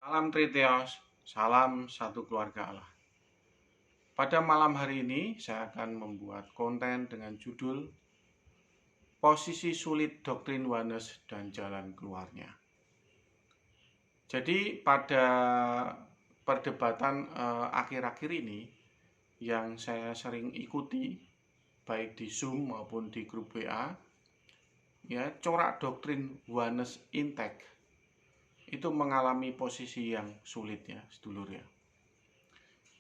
Salam Triteos, salam satu keluarga Allah. Pada malam hari ini saya akan membuat konten dengan judul Posisi Sulit Doktrin Oneness dan Jalan Keluarnya. Jadi pada perdebatan akhir-akhir ini yang saya sering ikuti baik di Zoom maupun di grup WA, ya, corak doktrin Oneness Intek itu mengalami posisi yang sulit ya, sedulur ya.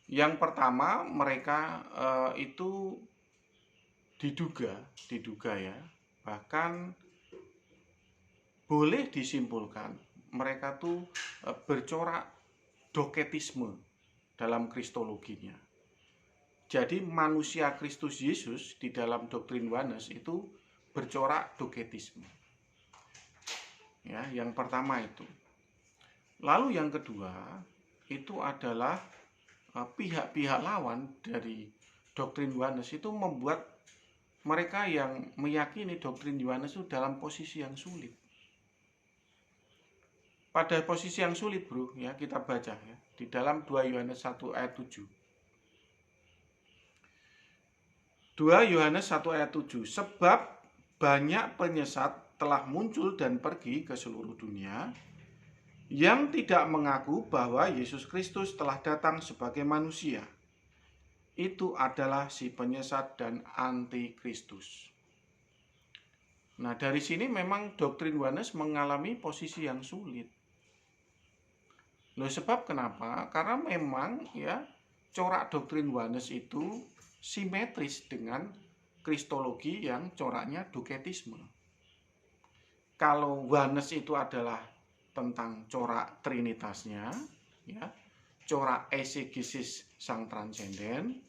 Yang pertama, mereka itu diduga ya, bahkan boleh disimpulkan mereka tuh bercorak doketisme dalam kristologinya. Jadi manusia Kristus Yesus di dalam doktrin Oneness itu bercorak doketisme. Ya, yang pertama itu. Lalu yang kedua itu adalah pihak-pihak lawan dari doktrin Oneness itu membuat mereka yang meyakini doktrin Oneness itu dalam posisi yang sulit. Pada posisi yang sulit, bro, ya kita baca ya di dalam 2 Yohanes 1 ayat 7. 2 Yohanes 1 ayat 7. Sebab banyak penyesat telah muncul dan pergi ke seluruh dunia yang tidak mengaku bahwa Yesus Kristus telah datang sebagai manusia. Itu adalah si penyesat dan antikristus. Nah, dari sini memang doktrin Oneness mengalami posisi yang sulit. Loh, sebab kenapa? Karena memang ya corak doktrin Oneness itu simetris dengan kristologi yang coraknya doketisme. Kalau Oneness itu adalah tentang corak trinitasnya, ya, corak eisegesis sang transenden.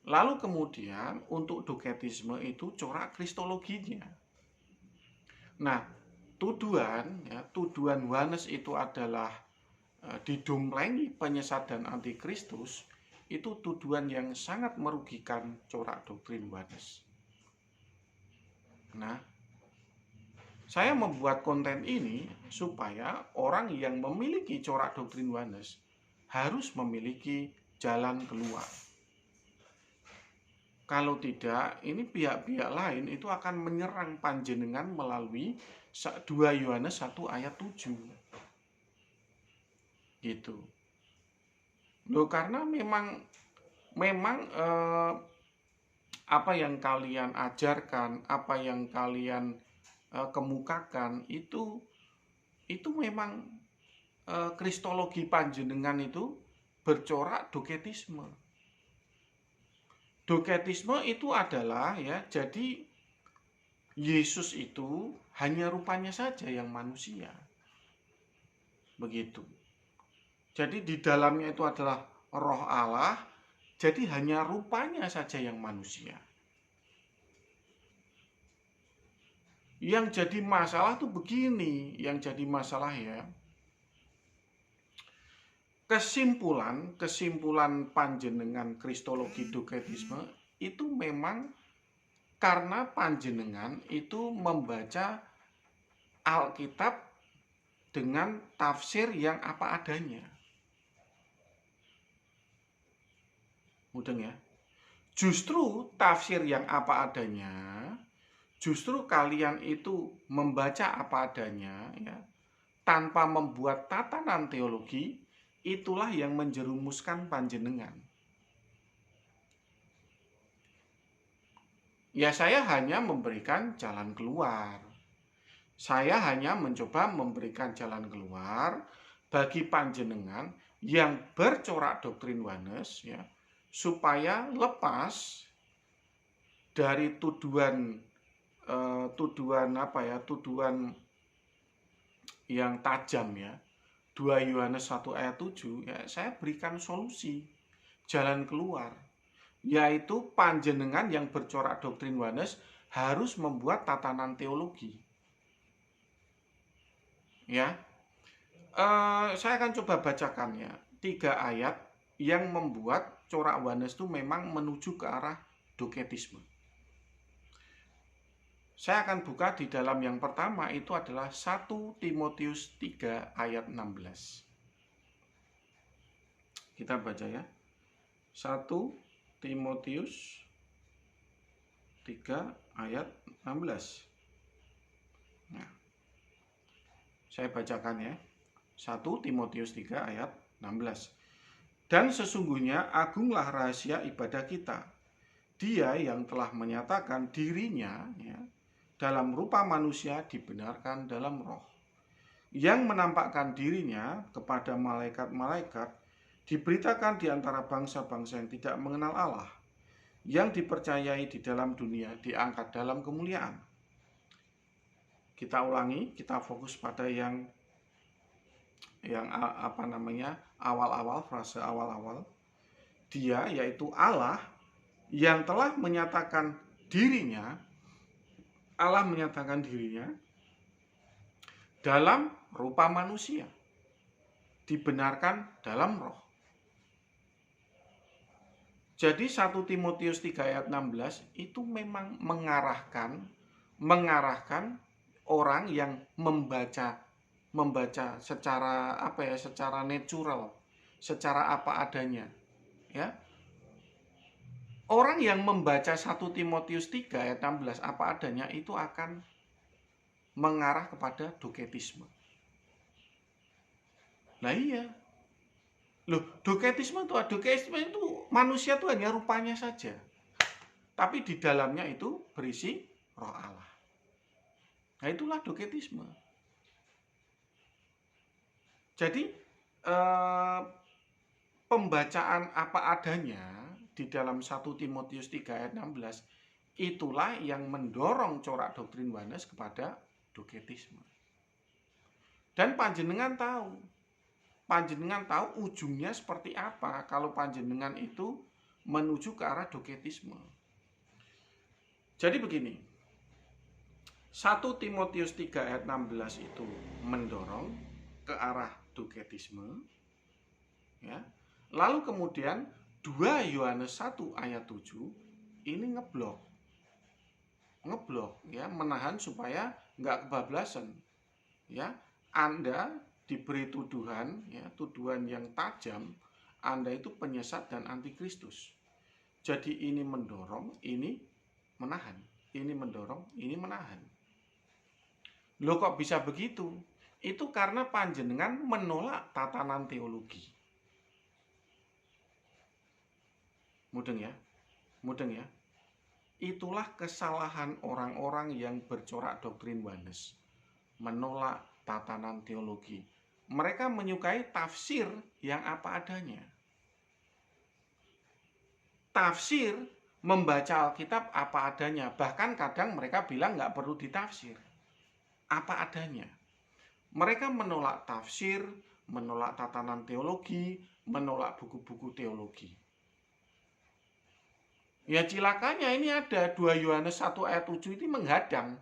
Lalu kemudian untuk doketisme itu corak kristologinya. Nah, tuduhan Oneness itu adalah didomplengi penyesat dan antikristus, itu tuduhan yang sangat merugikan corak doktrin Oneness. Nah, saya membuat konten ini supaya orang yang memiliki corak doktrin Oneness harus memiliki jalan keluar. Kalau tidak, ini pihak-pihak lain itu akan menyerang panjenengan melalui 2 Yohanes 1 ayat 7. Gitu. Loh, karena memang apa yang kalian ajarkan, apa yang kalian kemukakan itu memang kristologi panjenengan itu bercorak doketisme. Doketisme itu adalah ya, jadi Yesus itu hanya rupanya saja yang manusia. Begitu. Jadi di dalamnya itu adalah roh Allah, jadi hanya rupanya saja yang manusia. Yang jadi masalah tuh begini, yang jadi masalah ya. Kesimpulan panjenengan kristologi doketisme itu memang karena panjenengan itu membaca Alkitab dengan tafsir yang apa adanya. Mudeng ya. Justru tafsir yang apa adanya, justru kalian itu membaca apa adanya ya, tanpa membuat tatanan teologi, itulah yang menjerumuskan panjenengan. Ya, saya hanya memberikan jalan keluar. Saya hanya mencoba memberikan jalan keluar bagi panjenengan yang bercorak doktrin Oneness ya, supaya lepas dari tuduhan yang tajam ya. 2 Yohanes 1 ayat 7 ya, saya berikan solusi, jalan keluar, yaitu panjenengan yang bercorak doktrin Oneness harus membuat tatanan teologi. Ya, saya akan coba bacakan ya 3 ayat yang membuat corak Oneness itu memang menuju ke arah doketisme. Saya akan buka di dalam yang pertama itu adalah 1 Timotius 3 ayat 16. Kita baca ya. 1 Timotius 3 ayat 16. Nah, saya bacakan ya. 1 Timotius 3 ayat 16. Dan sesungguhnya agunglah rahasia ibadah kita. Dia yang telah menyatakan dirinya ya, dalam rupa manusia dibenarkan dalam roh. Yang menampakkan dirinya kepada malaikat-malaikat diberitakan di antara bangsa-bangsa yang tidak mengenal Allah. Yang dipercayai di dalam dunia diangkat dalam kemuliaan. Kita ulangi, kita fokus pada yang awal-awal, frase awal-awal. Dia yaitu Allah yang telah menyatakan dirinya, dalam rupa manusia, dibenarkan dalam roh. Jadi 1 Timotius 3 ayat 16 itu memang mengarahkan orang yang membaca secara secara natural, secara apa adanya, ya. Orang yang membaca 1 Timotius 3 ayat 16 apa adanya itu akan mengarah kepada doketisme. Nah iya. Loh, doketisme itu manusia itu hanya rupanya saja. Tapi di dalamnya itu berisi roh Allah. Nah itulah doketisme. Jadi pembacaan apa adanya di dalam 1 Timotius 3 ayat 16 itulah yang mendorong corak doktrin Yohanes kepada doketisme. Dan panjenengan tahu ujungnya seperti apa kalau panjenengan itu menuju ke arah doketisme. Jadi begini, 1 Timotius 3 ayat 16 itu mendorong ke arah doketisme, ya. Lalu kemudian 2 Yohanes 1 ayat 7 ini ngeblok ya, menahan supaya nggak kebablasan, ya. Anda diberi tuduhan, ya, tuduhan yang tajam, Anda itu penyesat dan antikristus. Jadi ini mendorong, ini menahan, ini mendorong, ini menahan. Loh kok bisa begitu? Itu karena panjenengan menolak tatanan teologi. Mudeng ya. Itulah kesalahan orang-orang yang bercorak doktrin Yohanes, menolak tatanan teologi. Mereka menyukai tafsir yang apa adanya. Tafsir, membaca Alkitab apa adanya. Bahkan kadang mereka bilang nggak perlu ditafsir. Apa adanya. Mereka menolak tafsir, menolak tatanan teologi, menolak buku-buku teologi. Ya cilakanya ini ada 2 Yohanes 1 ayat 7 ini menghadang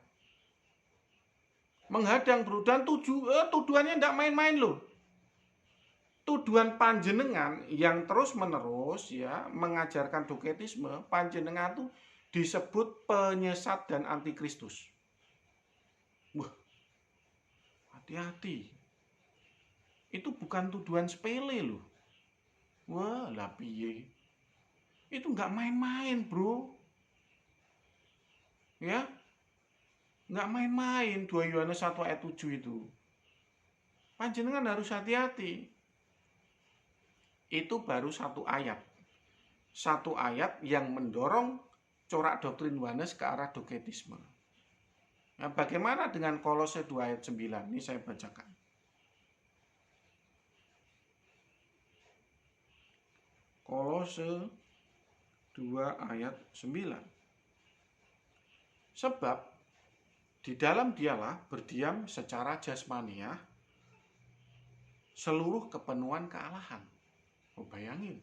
bro, dan tuduhannya tidak main-main loh. Tuduhan panjenengan yang terus menerus ya mengajarkan doketisme, panjenengan itu disebut penyesat dan antikristus. Wah, hati-hati. Itu bukan tuduhan sepele loh. Wah, lah piye. Itu nggak main-main bro. Ya, nggak main-main 2 Yohanes 1 ayat 7 itu. Panjenengan harus hati-hati. Itu baru satu ayat. Satu ayat yang mendorong corak doktrin Yohanes ke arah doketisme. Nah, bagaimana dengan Kolose 2 ayat 9? Ini saya bacakan. Kolose 2 ayat 9. Sebab di dalam dialah berdiam secara jasmaniah seluruh kepenuhan kealahan. Oh, bayangin.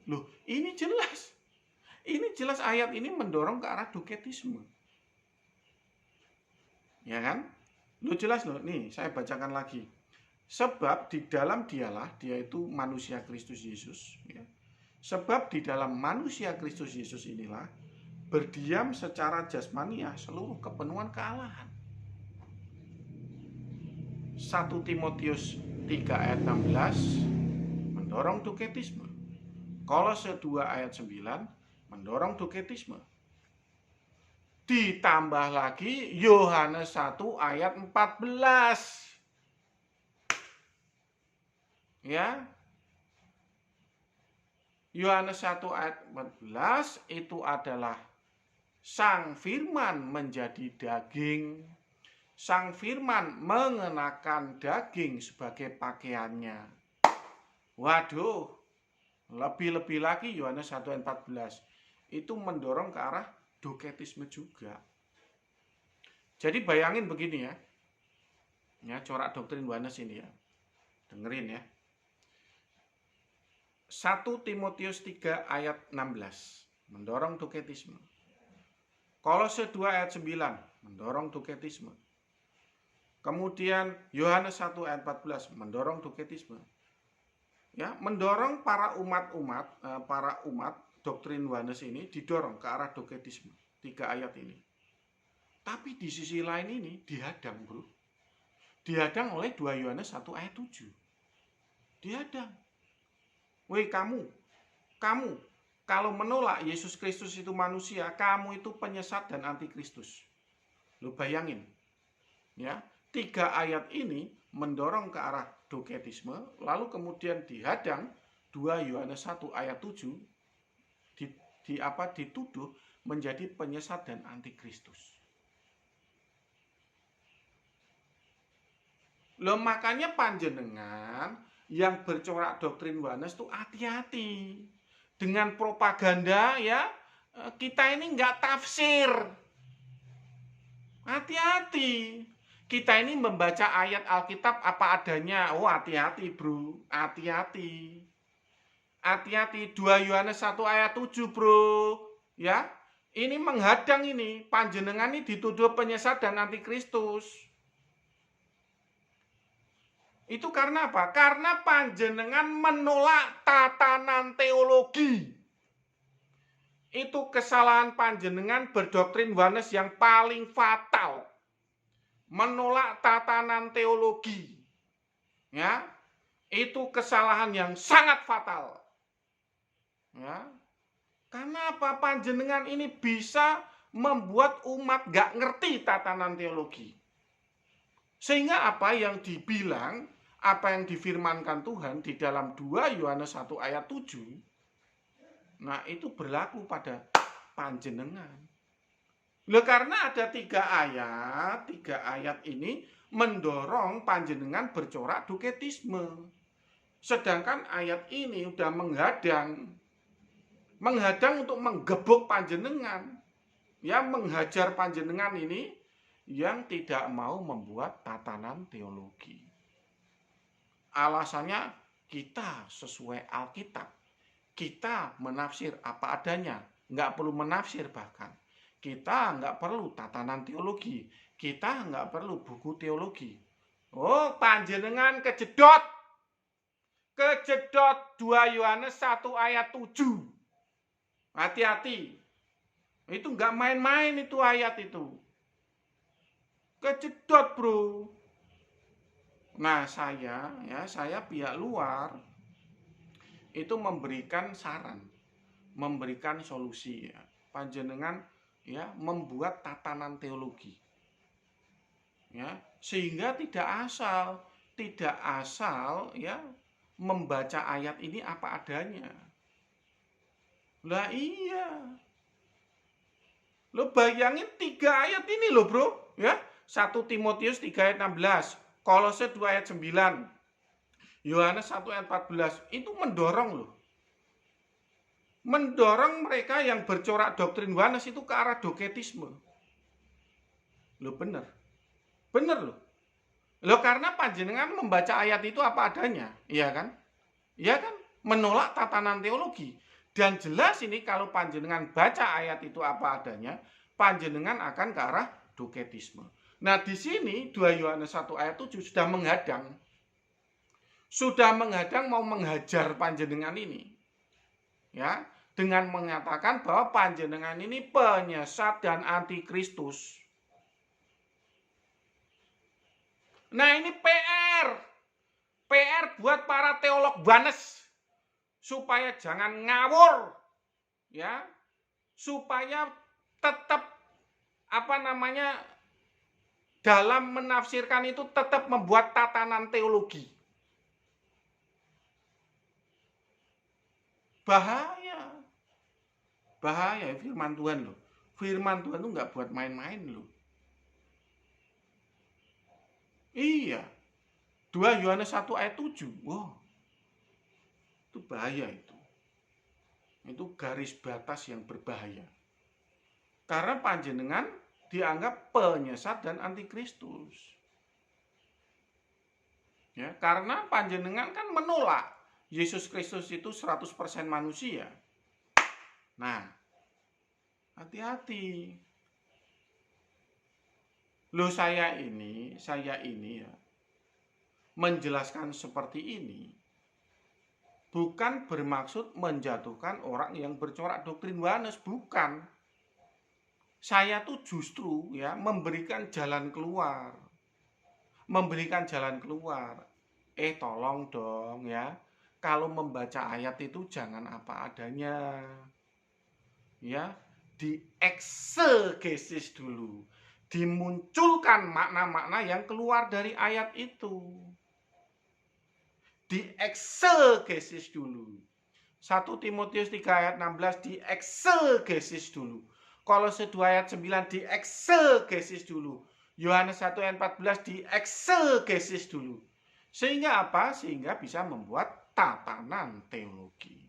Loh, ini jelas. Ini jelas ayat ini mendorong ke arah doketisme. Ya kan? Loh jelas loh. Nih, saya bacakan lagi. Sebab di dalam dialah, dia itu manusia Kristus Yesus, ya. Sebab di dalam manusia Kristus Yesus inilah berdiam secara jasmaniah seluruh kepenuhan kealahan. 1 Timotius 3 ayat 16 mendorong doketisme. Kolose 2 ayat 9 mendorong doketisme. Ditambah lagi Yohanes 1 ayat 14. Ya. Yohanes 1 ayat 14 itu adalah Sang Firman menjadi daging. Sang Firman mengenakan daging sebagai pakaiannya. Waduh, lebih-lebih lagi Yohanes 1 ayat 14 itu mendorong ke arah doketisme juga. Jadi bayangin begini ya. Ya, corak doktrin Yohanes ini ya. Dengerin ya. 1 Timotius 3 ayat 16 mendorong doketisme. Kolose 2 ayat 9 mendorong doketisme. Kemudian Yohanes 1 ayat 14 mendorong doketisme. Ya, mendorong para umat doktrin Yohanes ini didorong ke arah doketisme. 3 ayat ini. Tapi di sisi lain ini dihadang, bro. Dihadang oleh 2 Yohanes 1 ayat 7. Dihadang. Woi kamu kalau menolak Yesus Kristus itu manusia, kamu itu penyesat dan antikristus. Lu bayangin. Ya, 3 ayat ini mendorong ke arah doketisme, lalu kemudian dihadang 2 Yohanes 1 ayat 7 dituduh menjadi penyesat dan antikristus. Loh, makanya panjenengan yang bercorak doktrin Yohanes tuh hati-hati dengan propaganda ya. Kita ini nggak tafsir. Hati-hati. Kita ini membaca ayat Alkitab apa adanya. Oh, hati-hati, bro. Hati-hati. Hati-hati. 2 Yohanes 1 ayat 7, bro. Ya. Ini menghadang ini. Panjenengan ini dituduh penyesat dan antikristus. Itu karena apa? Karena panjenengan menolak tatanan teologi. Itu kesalahan panjenengan berdoktrin Yohanes yang paling fatal. Menolak tatanan teologi. Ya. Itu kesalahan yang sangat fatal. Ya. Karena apa? Panjenengan ini bisa membuat umat gak ngerti tatanan teologi. Sehingga apa yang dibilang, apa yang difirmankan Tuhan di dalam 2 Yohanes 1 ayat 7, nah itu berlaku pada panjenengan. Loh, karena ada 3 ayat ini mendorong panjenengan bercorak doketisme. Sedangkan ayat ini udah menghadang untuk menggebuk panjenengan. Ya, menghajar panjenengan ini yang tidak mau membuat tatanan teologi. Alasannya kita sesuai Alkitab. Kita menafsir apa adanya. Nggak perlu menafsir bahkan. Kita nggak perlu tatanan teologi. Kita nggak perlu buku teologi. Oh, panjenengan kejedot 2 Yohanes 1 ayat 7. Hati-hati. Itu nggak main-main itu ayat itu. Kejedot, bro. Nah, saya pihak luar itu memberikan saran, memberikan solusi ya. Panjenengan ya membuat tatanan teologi. Ya, sehingga tidak asal ya membaca ayat ini apa adanya. Lah iya. Lo bayangin 3 ayat ini loh, bro, ya. 1 Timotius 3 ayat 16, Kolose 2 ayat 9, Yohanes 1 ayat 14, itu mendorong loh. Mendorong mereka yang bercorak doktrin Yohanes itu ke arah doketisme. Loh, bener loh. Loh, karena panjenengan membaca ayat itu apa adanya, iya kan? Iya kan? Menolak tatanan teologi. Dan jelas ini kalau panjenengan baca ayat itu apa adanya, panjenengan akan ke arah doketisme. Nah, di sini 2 Yohanes 1 ayat 7 sudah menghadang. Sudah menghadang mau menghajar panjenengan ini. Ya, dengan mengatakan bahwa panjenengan ini penyesat dan antikristus. Nah, ini PR buat para teolog Yohanes. supaya jangan ngawur, ya, supaya tetap dalam menafsirkan itu tetap membuat tatanan teologi. Bahaya. Bahaya firman Tuhan loh. Firman Tuhan itu nggak buat main-main loh. Iya. 2 Yohanes 1 ayat 7. Wow. Itu bahaya itu. Itu garis batas yang berbahaya. Karena panjenengan dianggap penyesat dan antikristus. Ya, karena panjenengan kan menolak Yesus Kristus itu 100% manusia. Nah, hati-hati. Loh saya ini ya menjelaskan seperti ini bukan bermaksud menjatuhkan orang yang bercorak doktrin Yohanes, bukan. Saya tuh justru ya memberikan jalan keluar. Tolong dong ya. Kalau membaca ayat itu jangan apa adanya. Ya, dieksegesis dulu. Dimunculkan makna-makna yang keluar dari ayat itu. Dieksegesis dulu. 1 Timotius 3 ayat 16 dieksegesis dulu. Kolose 2 ayat 9 dieksegesis dulu. Yohanes 1 ayat 14 dieksegesis dulu. Sehingga apa? Sehingga bisa membuat tatanan teologi.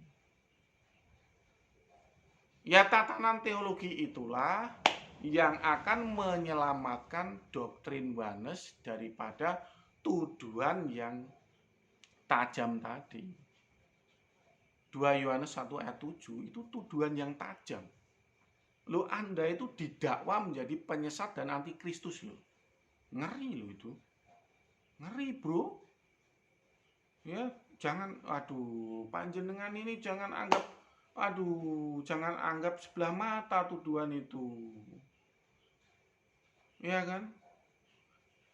Ya, tatanan teologi itulah yang akan menyelamatkan doktrin Yohanes daripada tuduhan yang tajam tadi. 2 Yohanes 1 ayat 7 itu tuduhan yang tajam. Lo Anda itu didakwa menjadi penyesat dan antikristus lo. Ngeri lo itu. Ngeri bro. Ya, jangan, panjenengan ini jangan anggap sebelah mata tuduhan itu. Ya kan?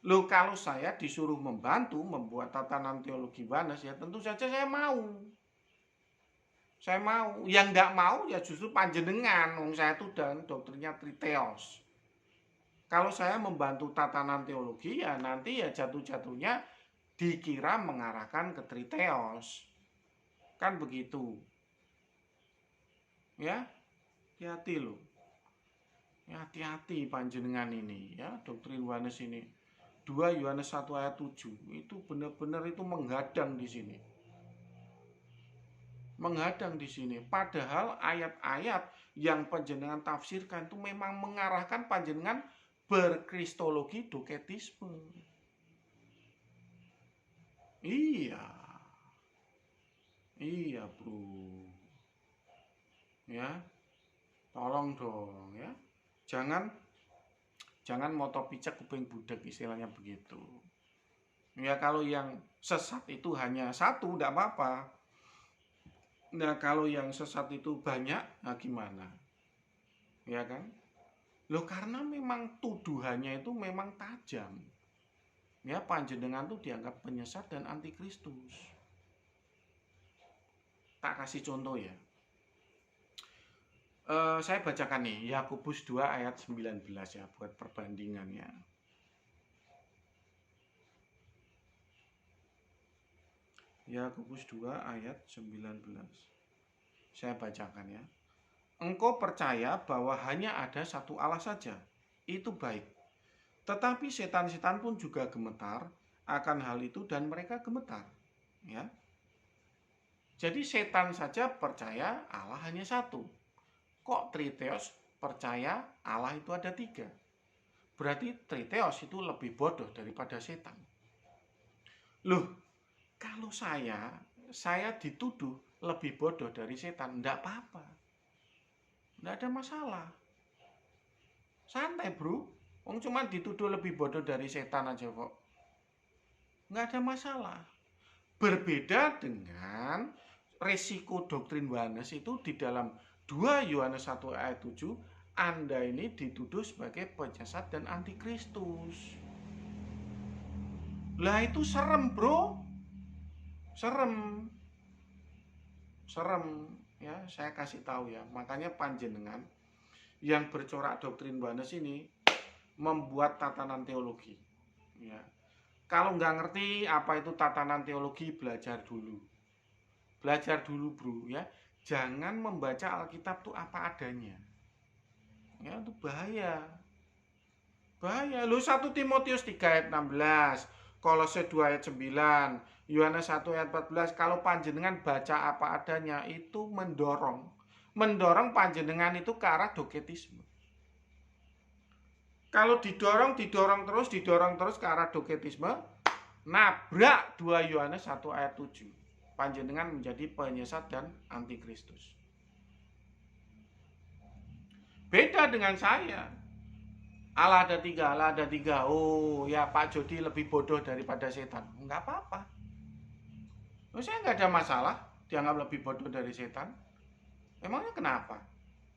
Lo kalau saya disuruh membantu membuat tatanan teologi Yohanes ya tentu saja saya mau. Yang nggak mau ya justru panjenengan. Saya itu dan doktrinnya Triteos. Kalau saya membantu tatanan teologi ya nanti ya jatuh-jatuhnya dikira mengarahkan ke Triteos. Kan begitu. Ya, hati-hati loh. Ya, hati-hati panjenengan ini ya, doktrin Yohanes ini. 2 Yohanes 1 ayat 7 itu benar-benar itu menghadang di sini. Padahal ayat-ayat yang panjenengan tafsirkan itu memang mengarahkan panjenengan berkristologi doketisme. Iya bro. Ya, tolong dong ya. Jangan moto picek kuping budak istilahnya begitu. Ya kalau yang sesat itu hanya satu tidak apa-apa. Nah kalau yang sesat itu banyak, nah gimana? Ya kan? Loh karena memang tuduhannya itu memang tajam. Ya panjenengan tuh dianggap penyesat dan antikristus. Tak kasih contoh ya. Saya bacakan nih Yakobus 2 ayat 19 ya buat perbandingannya. Yakobus 2 ayat 19. Saya bacakan ya. Engkau percaya bahwa hanya ada satu Allah saja. Itu baik. Tetapi setan-setan pun juga gemetar akan hal itu dan mereka gemetar. Ya. Jadi setan saja percaya Allah hanya satu. Kok Triteos percaya Allah itu ada 3? Berarti Triteos itu lebih bodoh daripada setan. Loh, kalau saya dituduh lebih bodoh dari setan, enggak apa-apa. Enggak ada masalah. Santai bro, wong cuma dituduh lebih bodoh dari setan aja kok. Enggak ada masalah. Berbeda dengan resiko doktrin Yohanes itu di dalam 2 Yohanes 1 ayat 7, Anda ini dituduh sebagai penyesat dan antikristus. Lah itu serem bro. Serem. serem ya, saya kasih tahu ya. Makanya panjenengan yang bercorak doktrin Yohanes ini membuat tatanan teologi ya. Kalau nggak ngerti apa itu tatanan teologi, belajar dulu. Belajar dulu bro ya. Jangan membaca Alkitab tuh apa adanya. Ya itu bahaya. Bahaya. Lu 1 Timotius 3 ayat 16, Kolose 2 ayat 9, Yohanes 1 ayat 14. Kalau panjenengan baca apa adanya itu mendorong panjenengan itu ke arah doketisme. Kalau didorong terus ke arah doketisme, nabrak 2 Yohanes 1 ayat 7. Panjenengan menjadi penyesat dan antikristus. Beda dengan saya. Allah ada tiga. Oh ya, Pak Jody lebih bodoh daripada setan. Enggak apa-apa. Saya nggak ada masalah dianggap lebih bodoh dari setan. Emangnya kenapa?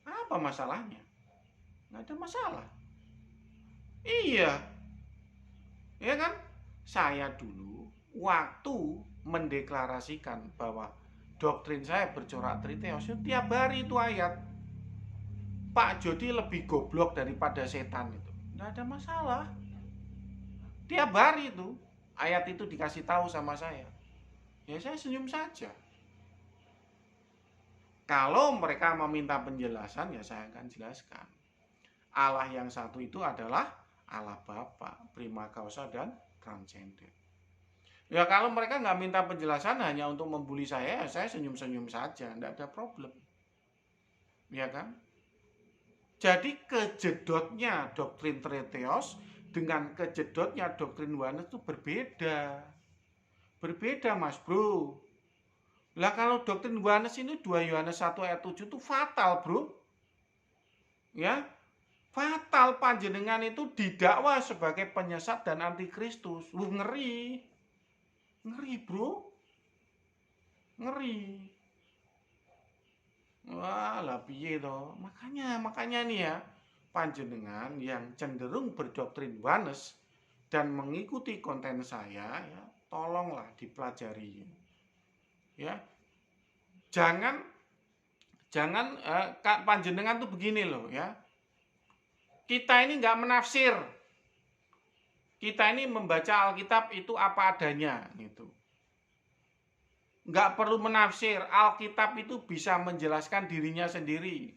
Apa masalahnya? Nggak ada masalah. Iya. Ya kan? Saya dulu waktu mendeklarasikan bahwa doktrin saya bercorak triteos, tiap hari itu ayat. Pak Jody lebih goblok daripada setan itu. Nggak ada masalah. Tiap hari itu ayat itu dikasih tahu sama saya. Ya saya senyum saja. Kalau mereka meminta penjelasan, ya saya akan jelaskan. Allah yang satu itu adalah Allah Bapa, prima causa dan transenden. Ya kalau mereka nggak minta penjelasan hanya untuk membuli saya, ya saya senyum-senyum saja, nggak ada problem. Ya kan? Jadi kejedotnya doktrin Trinitas dengan kejedotnya doktrin Yohanes itu berbeda. Berbeda mas bro. Lah kalau doktrin Yohanes ini 2 Yohanes 1 ayat 7 itu fatal bro. Ya, fatal. Panjenengan itu didakwa sebagai penyesat dan antikristus. Ngeri. Ngeri bro. Ngeri. Wah lah piye toh. Makanya nih ya, panjenengan yang cenderung berdoktrin Yohanes dan mengikuti konten saya ya, tolonglah dipelajari. Ya. Jangan panjenengan tuh begini loh ya. Kita ini nggak menafsir. Kita ini membaca Alkitab itu apa adanya gitu. Nggak perlu menafsir. Alkitab itu bisa menjelaskan dirinya sendiri.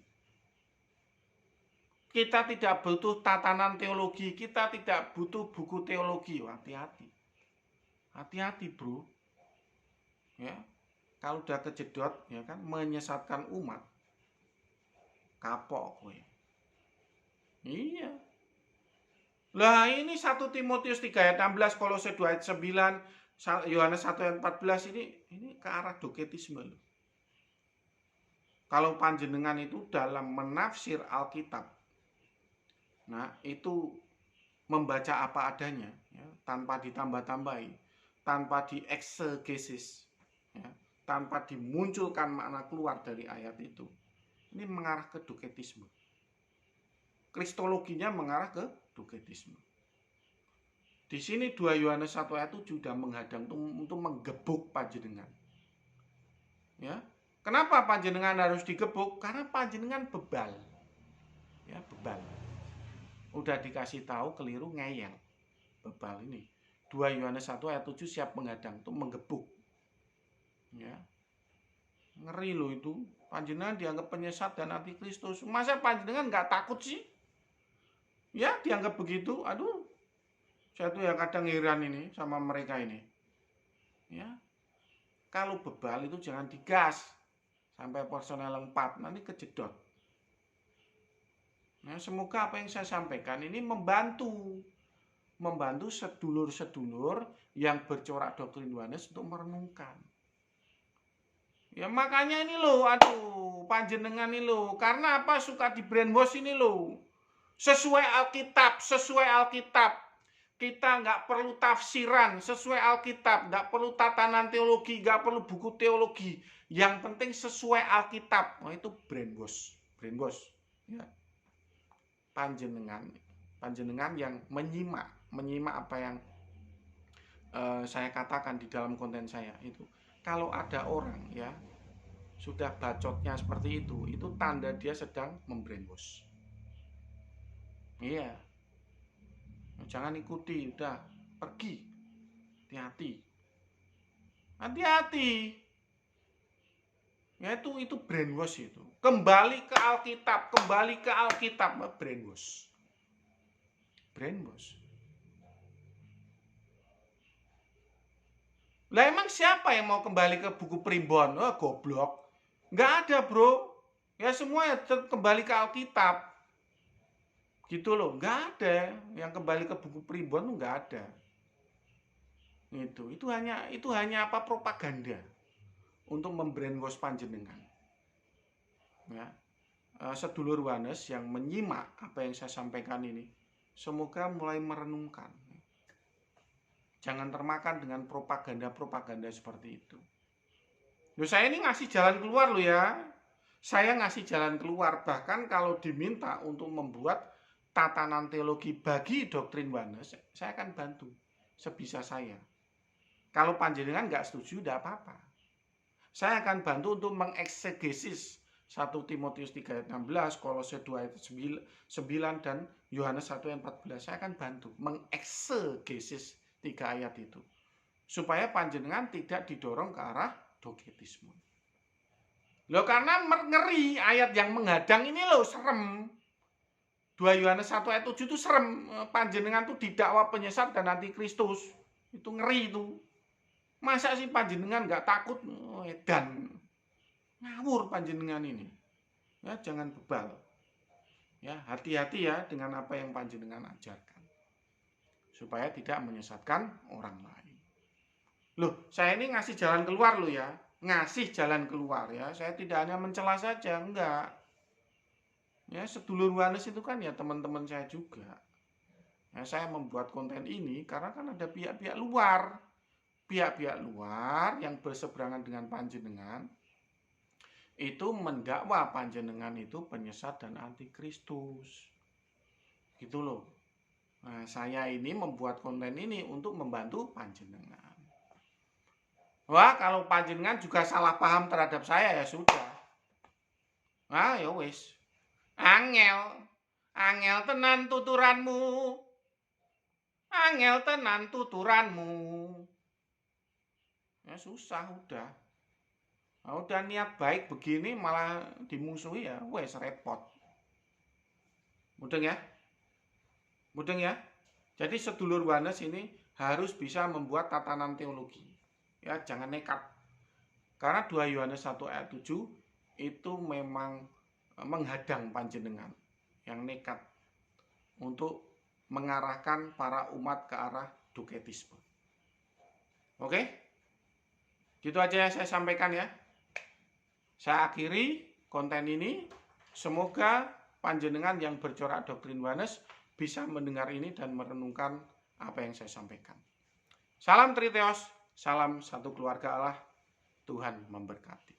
Kita tidak butuh tatanan teologi. Kita tidak butuh buku teologi. Hati-hati. Hati-hati bro. Ya. Kalau udah kejedot ya kan, menyesatkan umat, kapok gue. Iya. Lah ini 1 Timotius 3 ayat 16, Kolose 2 ayat 9, Yohanes 1 ayat 14 ini ke arah doketisme loh. Kalau panjenengan itu dalam menafsir Alkitab, nah itu membaca apa adanya, ya, tanpa ditambah-tambahi, tanpa dieksegesis, ya, tanpa dimunculkan makna keluar dari ayat itu, ini mengarah ke doketisme. Kristologinya mengarah ke doketisme. Di sini 2 Yohanes 1 ayat 7 sudah menghadang untuk menggebuk panjenengan. Ya. Kenapa panjenengan harus digebuk? Karena panjenengan bebal. Ya, bebal. Udah dikasih tahu keliru ngeyel. Bebal ini. 2 Yohanes 1 ayat 7 siap menghadang untuk menggebuk. Ya. Ngeri loh itu. Panjenengan dianggap penyesat dan antikristus. Masa panjenengan nggak takut sih? Ya, dianggap begitu. Aduh. Saya tuh yang kadang heran ini sama mereka ini. Ya. Kalau bebal itu jangan digas sampai personel 4, nanti kejedot. Nah, semoga apa yang saya sampaikan ini membantu sedulur-sedulur yang bercorak doktrin Yohanes untuk merenungkan. Ya makanya ini loh, aduh, panjenengan ini loh. Karena apa suka di brainwash ini loh. Sesuai Alkitab. Kita nggak perlu tafsiran, sesuai Alkitab. Nggak perlu tatanan teologi, nggak perlu buku teologi. Yang penting sesuai Alkitab. Oh, itu brainwash. Ya. Panjenengan yang menyimak apa yang saya katakan di dalam konten saya itu. Kalau ada orang ya sudah bacotnya seperti itu tanda dia sedang membrainwash. Iya, jangan ikuti, udah pergi, hati-hati, hati-hati. Ya itu brainwash itu. Kembali ke Alkitab, brainwash. Brainwash. Lah emang siapa yang mau kembali ke buku primbon? Oh, goblok. Nggak ada, bro. Ya semua kembali ke Alkitab. Gitu loh. Nggak ada yang kembali ke buku primbon, nggak ada. Itu hanya apa, propaganda untuk membrainwash panjenengan. Ya. Sedulur Wanes yang menyimak apa yang saya sampaikan ini, semoga mulai merenungkan. Jangan termakan dengan propaganda-propaganda seperti itu. Loh, saya ini ngasih jalan keluar loh ya. Saya ngasih jalan keluar. Bahkan kalau diminta untuk membuat tatanan teologi bagi doktrin Wanes, saya akan bantu sebisa saya. Kalau panjenengan nggak setuju, tidak apa-apa. Saya akan bantu untuk mengeksegesis 1 Timotius 3 ayat 16, Kolose 2 ayat 9, dan Yohanes 1 ayat 14. Saya akan bantu mengeksegesis 3 ayat itu. Supaya panjenengan tidak didorong ke arah dogetisme. Loh, karena ngeri ayat yang menghadang ini loh, serem. 2 Yohanes 1 ayat 7 itu serem. Panjenengan tuh didakwa penyesat dan antikristus. Itu ngeri itu. Masa sih panjenengan nggak takut? Dan ngawur panjenengan ini. Ya, jangan bebal. Ya, hati-hati ya dengan apa yang panjenengan ajarkan. Supaya tidak menyesatkan orang lain. Loh, saya ini ngasih jalan keluar loh ya. Ngasih jalan keluar ya. Saya tidak hanya mencela saja, enggak. Ya, sedulur Wanes itu kan ya teman-teman saya juga. Ya, saya membuat konten ini karena kan ada pihak-pihak luar. Pihak-pihak luar yang berseberangan dengan panjenengan itu mendakwa panjenengan itu penyesat dan antikristus. Gitu loh. Nah, saya ini membuat konten ini untuk membantu panjenengan. Wah, kalau panjenengan juga salah paham terhadap saya ya sudah. Nah, ya wis. Angel tenan tuturanmu. Angel tenan tuturanmu. Ya susah udah. Nah, udah niat baik begini malah dimusuhi ya, wes repot. Mudeng ya? Mudeng ya? Jadi sedulur Wanes ini harus bisa membuat tatanan teologi. Ya, jangan nekat. Karena 2 Yohanes 1 ayat 7 itu memang menghadang panjenengan yang nekat untuk mengarahkan para umat ke arah dogetisme. Oke? Gitu aja yang saya sampaikan ya. Saya akhiri konten ini. Semoga panjenengan yang bercorak doktrin Wanes bisa mendengar ini dan merenungkan apa yang saya sampaikan. Salam Triteos, salam satu keluarga Allah. Tuhan memberkati.